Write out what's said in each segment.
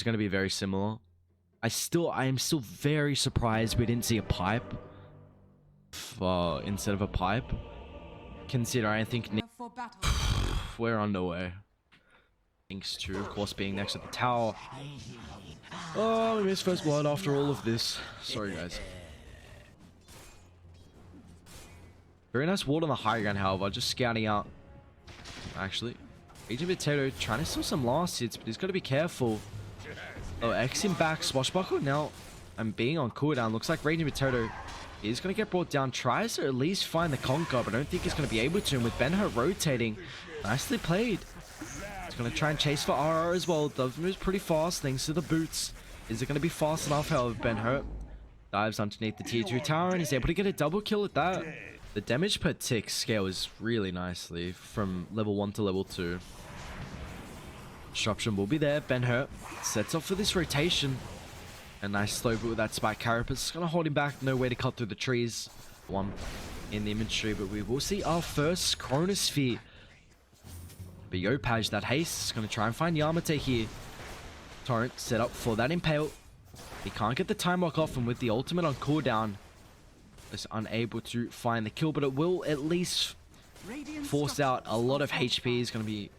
going to be very similar. I am still very surprised we didn't see a pipe instead of a pipe. Consider, I think we're underway. Thanks to, of course, being next to the tower. Oh, we missed first blood after all of this. Sorry, guys. Very nice ward on the high ground, however. Just scouting out. Actually, Agent Potato trying to steal some last hits, but he's got to be careful. Oh, X him back. Swashbuckle now. And being on cooldown. Looks like Raging Potato is going to get brought down. Tries to at least find the conquer, but I don't think he's going to be able to. And with Ben-Hur rotating, nicely played. He's going to try and chase for RR as well. Does move pretty fast thanks to the boots. Is it going to be fast enough? However, Ben-Hur dives underneath the tier 2 tower and is able to get a double kill at that. The damage per tick scales really nicely from level 1 to level 2. Disruption will be there. Ben-Hur sets off for this rotation. A nice slow boot with that spike carapace. Gonna hold him back. No way to cut through the trees. One in the inventory, but we will see our first Chronosphere. But Yopaj, that haste, is gonna try and find Yamate here. Torrent set up for that impale. He can't get the time lock off, and with the ultimate on cooldown, is unable to find the kill, but it will at least force out a lot of HP. Is going to be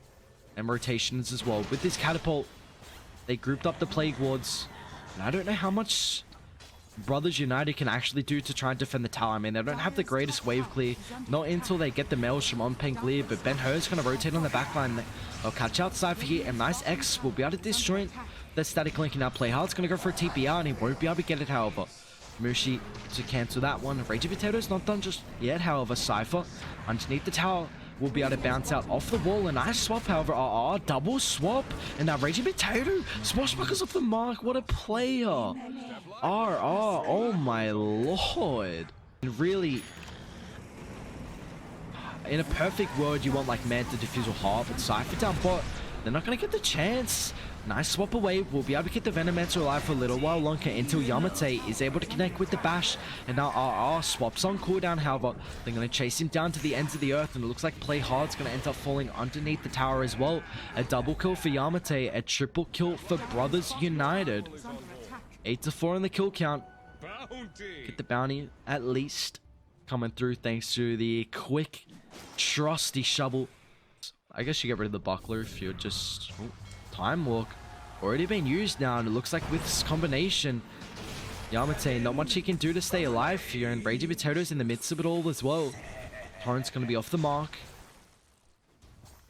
and rotations as well. With this catapult, they grouped up the plague wards, and I don't know how much Brothers United can actually do to try and defend the tower. I mean, they don't have the greatest wave clear, not until they get the Maelstrom on Pen clear, but Ben-Hur's going to rotate on the backline. They'll catch out Cypher here, and nice X will be able to disjoint the static link. Now Playhard's going to go for a TPR, and he won't be able to get it, however. Mushi to cancel that one. Raging Potato's not done just yet, however. Cypher underneath the tower will be able to bounce out off the wall. A nice swap, however. Double swap. And now Raging Potato. Swashbuckles off the mark. What a player. Oh my lord. And really, in a perfect world, you want like Manta, Diffusal, Heart, but Cypher down bot. They're not going to get the chance. Nice swap away. We'll be able to keep the Venomancer alive for a little while longer until Yamate is able to connect with the bash. And now RR swaps on cooldown, however. They're going to chase him down to the ends of the earth. And it looks like Playhard's going to end up falling underneath the tower as well. A double kill for Yamate. A triple kill for Brothers United. 8-4 on the kill count. Get the bounty at least coming through thanks to the quick, trusty shovel. I guess you get rid of the buckler if you're just... Oh, time walk already been used now, and it looks like with this combination, Yamate, not much he can do to stay alive here, and Raging Potato's in the midst of it all as well. Torrent's going to be off the mark.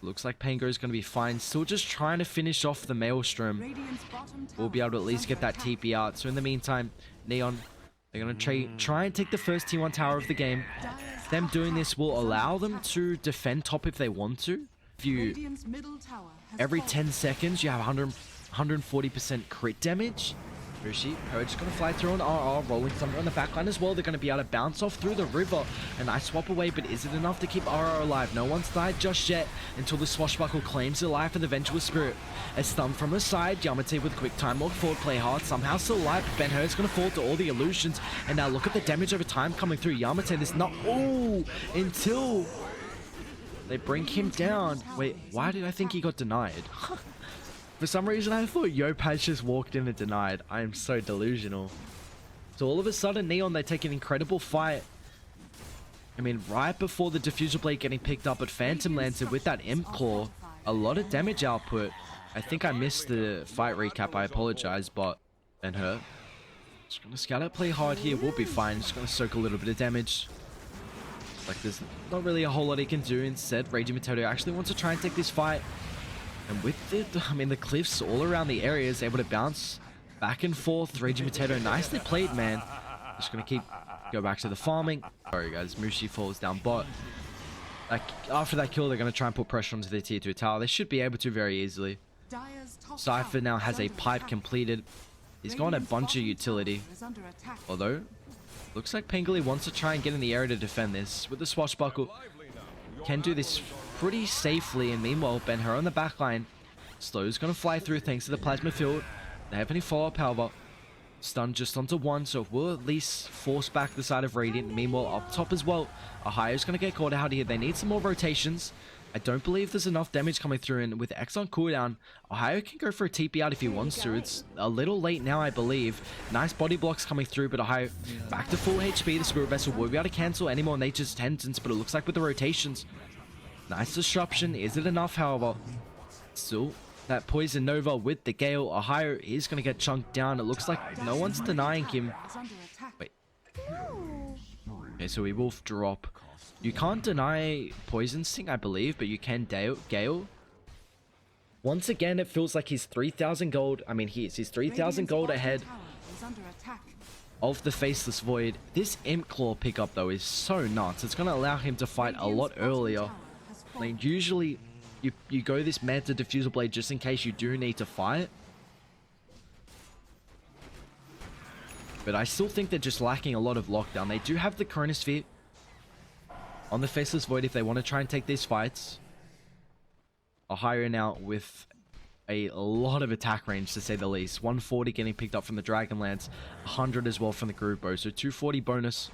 Looks like Pango's going to be fine. Still just trying to finish off the Maelstrom. We'll be able to at least get that TP out. So in the meantime, Neon, they're going to try and take the first T1 tower of the game. Them doing this will allow them to defend top if they want to. If you, every 10 seconds, you have 140% crit damage. Mushi, just going to fly through an RR, rolling Thunder on the backline as well. They're going to be able to bounce off through the river. A nice swap away, but is it enough to keep RR alive? No one's died just yet until the Swashbuckle claims the life of the Venturous Spirit. A stun from the side, Yamate with quick time walk forward, Playhard somehow still alive. Ben-Hur's going to fall to all the illusions. And now look at the damage over time coming through. Yamate, this not... Oh! Until... they bring him down. Wait, why did I think he got denied? For some reason, I thought Yopaj just walked in and denied. I am so delusional. So all of a sudden, Neon, they take an incredible fight. I mean, right before the Diffuser Blade getting picked up at Phantom Lancer with that Imp Claw, a lot of damage output. I think I missed the fight recap. I apologize, but Ben-Hur just going to scout out, play hard here. We'll be fine. Just going to soak a little bit of damage. Like, there's not really a whole lot he can do. Instead, Raging Potato actually wants to try and take this fight. And with it, I mean, the cliffs all around the area is able to bounce back and forth. Raging Potato, nicely played, man. Just going to go back to the farming. Sorry, guys. Mushi falls down bot. Like, after that kill, they're going to try and put pressure onto the tier 2 tower. They should be able to very easily. Cypher now has a pipe completed. He's got a bunch of utility. Although... looks like Penguli wants to try and get in the area to defend this. With the Swashbuckle, can do this pretty safely. And meanwhile, Ben-Hur on the backline. Slow's going to fly through thanks to the Plasma Field. They have any follow-up, however. Stun just onto one, so it will at least force back the side of Radiant. Meanwhile, up top as well, Ahaya's going to get caught out here. They need some more rotations. I don't believe there's enough damage coming through, and with X on cooldown, Ohio can go for a TP out if he wants to. It's a little late now, I believe. Nice body blocks coming through, but Ohio back to full HP. The Spirit Vessel will be able to cancel any more Nature's Tendons, but it looks like with the rotations, nice disruption. Is it enough, however? Still, that Poison Nova with the Gale. Ohio is going to get chunked down. It looks like no one's denying him. Wait. Okay, so he will drop. You can't deny Poison Sting, I believe, but you can Gale. Once again, it feels like he's 3,000 gold. I mean, he's 3,000 gold ahead of the Faceless Void. This Imp Claw pickup, though, is so nuts. It's going to allow him to fight a lot earlier. Like, usually, you go this Manta Diffusal Blade just in case you do need to fight. But I still think they're just lacking a lot of lockdown. They do have the Chronosphere on the Faceless Void if they want to try and take these fights. Ohio now with a lot of attack range, to say the least. 140 getting picked up from the Dragonlance, 100 as well from the Grupo, so 240 bonus.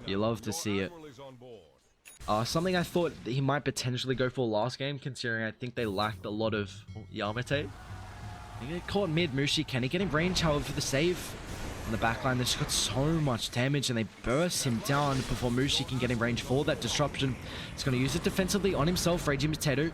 You love to see it. Something I thought he might potentially go for last game, considering I think they lacked a lot of Yamate. He get caught mid. Mushi, can he get in range? However, for the save on the backline, they just got so much damage, and they burst him down before Mushi can get in range for that disruption. He's going to use it defensively on himself. Raging Potato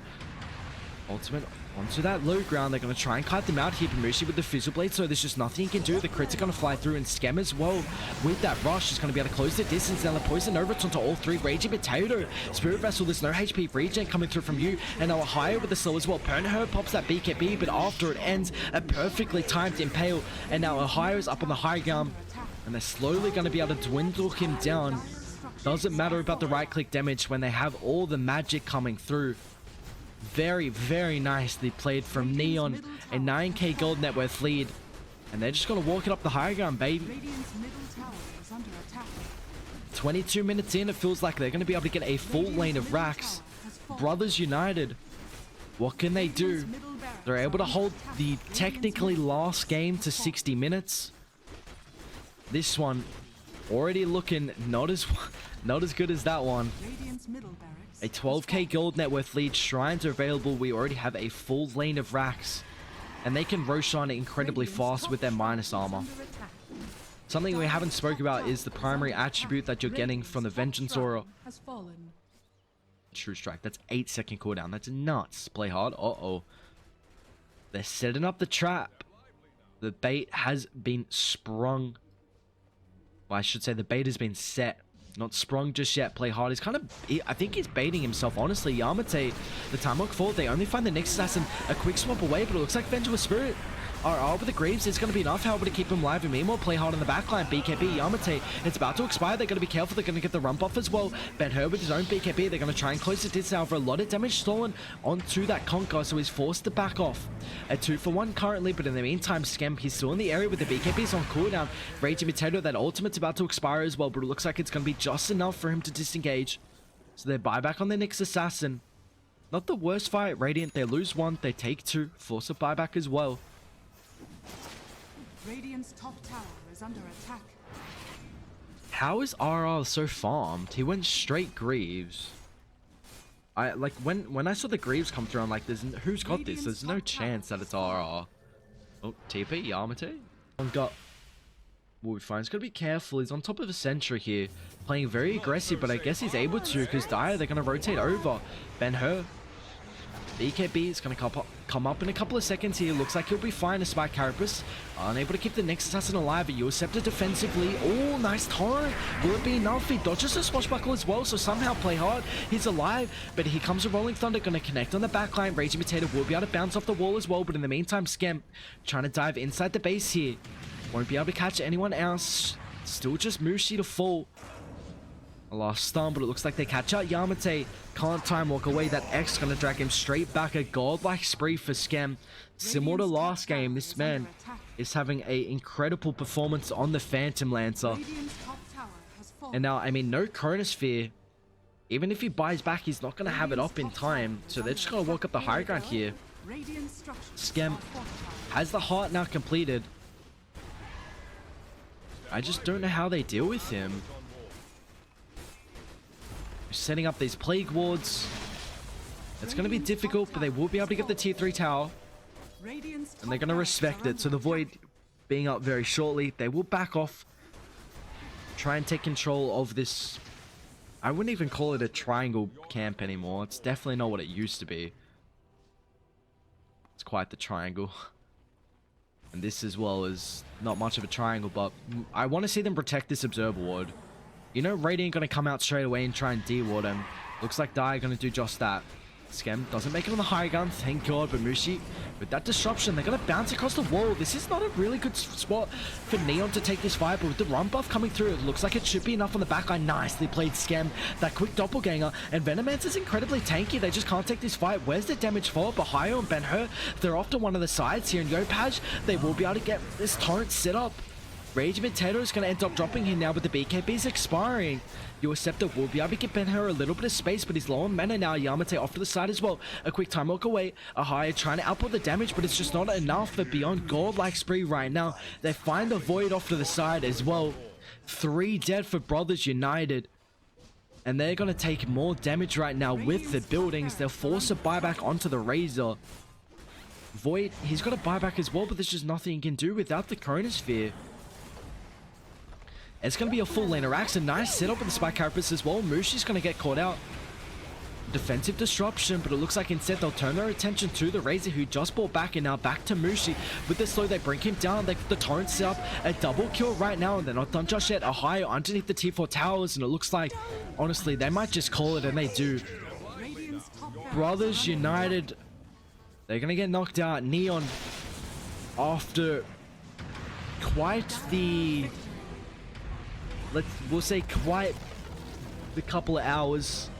ultimate onto that low ground. They're going to try and kite them out here. Mushi with the Fizzle Blade, so there's just nothing he can do. The crits are going to fly through, and Scam as well with that rush is going to be able to close the distance. Now the Poison Nova onto all three. Raging Potato, Spirit Vessel, there's no HP regen coming through from you, and now Ohio with the slow as well. Pernher pops that BKB, but after it ends, a perfectly timed Impale, and now Ohio is up on the high ground, and they're slowly going to be able to dwindle him down. Doesn't matter about the right click damage when they have all the magic coming through. Very, very nicely played from Neon. A 9k gold net worth lead. And they're just going to walk it up the high ground, baby. 22 minutes in, it feels like they're going to be able to get a full lane of racks. Brothers United. What can they do? They're able to hold the technically last game to 60 minutes. This one already looking not as good as that one. A 12k gold net worth lead. Shrines are available. We already have a full lane of racks, and they can Roshan incredibly fast with their minus armor. Something we haven't spoke about is the primary attribute that you're getting from the Vengeance Aura. True Strike. That's 8-second cooldown. That's nuts. Play hard. Uh-oh. They're setting up the trap. The bait has been sprung. Well, I should say the bait has been set. Not sprung just yet. Play hard. He's kind of... I think he's baiting himself, honestly. Yamate, the time look forward. They only find the next assassin a quick swap away, but it looks like Venge with Spirit. RR with the Greaves is going to be enough, however, to keep him live. And meanwhile, play hard on the backline. BKB, Yamate, it's about to expire. They're going to be careful. They're going to get the run buff as well. Ben-Hur with his own BKB. They're going to try and close the distance. However, a lot of damage stolen onto that Conquer, so he's forced to back off. A 2-for-1 currently, but in the meantime, Scamp, he's still in the area with the BKBs on cooldown. Raging Potato, that ultimate's about to expire as well, but it looks like it's going to be just enough for him to disengage. So they buy back on their next assassin. Not the worst fight. Radiant, they lose one, they take two, force a buyback as well. Radiant's top tower is under attack. How is RR so farmed? He went straight Greaves. I like when I saw the Greaves come through, I'm like, who's got this? There's no chance that it's RR. Oh, TP, Yamate. Will be fine. He's got to be careful. He's on top of a sentry here, playing very aggressive, but I guess he's able to because Dire, they're going to rotate over. Ben-Hur. BKB is going to come up in a couple of seconds here. Looks like he'll be fine despite Carapace. Unable to keep the next assassin alive, but Yoceptor defensively. Oh, nice torrent. Will it be enough? He dodges the swashbuckle as well, so somehow play hard. He's alive, but here comes a Rolling Thunder, going to connect on the backline. Raging Potato will be able to bounce off the wall as well, but in the meantime, Scamp trying to dive inside the base here. Won't be able to catch anyone else. Still just Mushi to fall. A last stun, but it looks like they catch out Yamate. Can't time walk away. That X going to drag him straight back. A godlike spree for Scam. Similar to last game, this man is having an incredible performance on the Phantom Lancer. And now, I mean, no Chronosphere. Even if he buys back, he's not going to have it up in time. So they're just going to walk up the high ground here. Scam has the heart now completed. I just don't know how they deal with him. Setting up these plague wards. It's going to be difficult, but they will be able to get the tier 3 tower. Radiant's And they're top going to barracks respect are it. So the under Void being up very shortly, they will back off. Try and take control of this. I wouldn't even call it a triangle camp anymore. It's definitely not what it used to be. It's quite the triangle. And this as well is not much of a triangle, but I want to see them protect this Observer Ward. You know Radiant going to come out straight away and try and de-ward him. Looks like Dai going to do just that. Skem doesn't make it on the high gun, thank God, but Mushi, with that disruption, they're going to bounce across the wall. This is not a really good spot for Neon to take this fight, but with the run buff coming through, it looks like it should be enough on the backline. Nicely played Skem, that quick doppelganger, and Venomancer's incredibly tanky. They just can't take this fight. Where's the damage for? Bahayo and Ben-Hur, they're off to one of the sides here, and Yopaj, they will be able to get this torrent set up. Rage Potato is going to end up dropping here now, but the BKB is expiring. Scepter will be able to get Ben-Hur a little bit of space, but he's low on mana now. Yamate off to the side as well. A quick time walk away. Ahaya trying to output the damage, but it's just not enough for Beyond Godlike Spree right now. They find the Void off to the side as well. 3 dead for Brothers United. And they're going to take more damage right now with the buildings. They'll force a buyback onto the Razor. Void, he's got a buyback as well, but there's just nothing he can do without the Chronosphere. It's going to be a full laner axe. A nice setup with the Spike Carapace as well. Mushi's going to get caught out. Defensive disruption, but it looks like instead they'll turn their attention to the Razor, who just brought back, and now back to Mushi. With the slow, they bring him down. The torrent set up a double kill right now, and they're not done just yet. Ahaya underneath the T4 towers, and it looks like, honestly, they might just call it, and they do. Brothers United, they're going to get knocked out. Neon, after quite the... we'll say quite the couple of hours